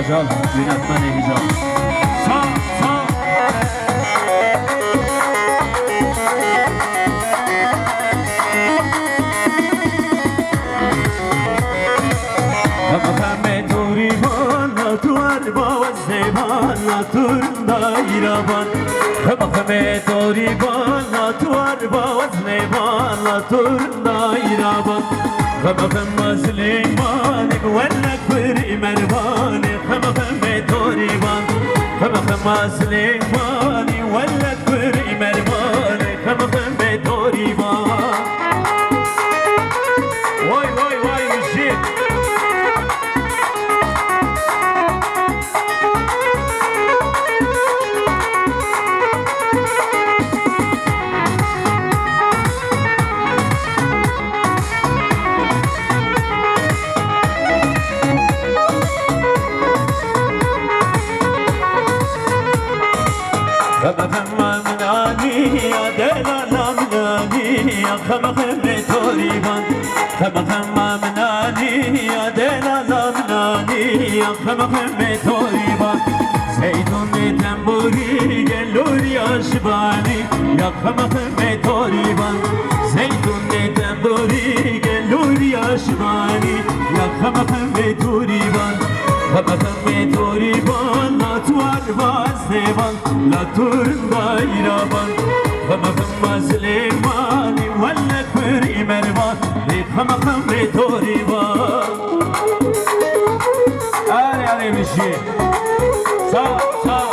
Babacan, yönetmen Ehican. Sağ, sağ. Mehmet Uriban, tuar bavazzeban, turda iraban. Mehmet Uriban, tuar bavazzeban, turda iraban. خمخم سليمان ولك بري مربان خمخم توريبان خمخم سليمان ولك بري مربان خمخم توريبان واي واي واي مشيت خمخم مناني يا دلالا مناني يا خمخم توريبان خمخم مناني يا دلالا مناني يا خمخم توريبان زيتون تنبوري قلور يا شباني يا خمخم توريبان زيتون تنبوري قلور يا شباني يا خمخم توريبان خمخم توريبان لا توار بازديبان لا تورن دايرابان خمخم سليماني ولا كبري مربان خمخم توريبان آلي آلي مشي سوا سوا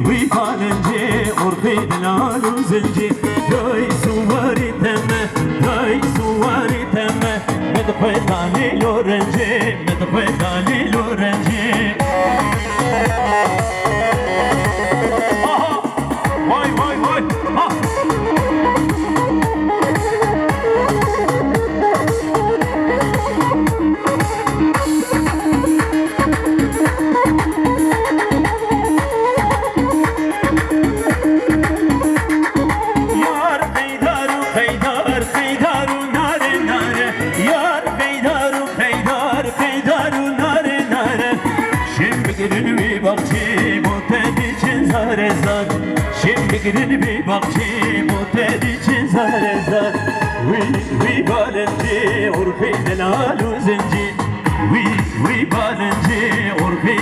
وي فالنجي أرخي دلالو زنجي داي سواري تمه داي سواري تمه مدخل دالي لورنجي مدخل دالي لورنجي واي واي واي Şimdi bir bakçı motel için zar zar Vi balenci urfi delalu zenci Vi balenci urfi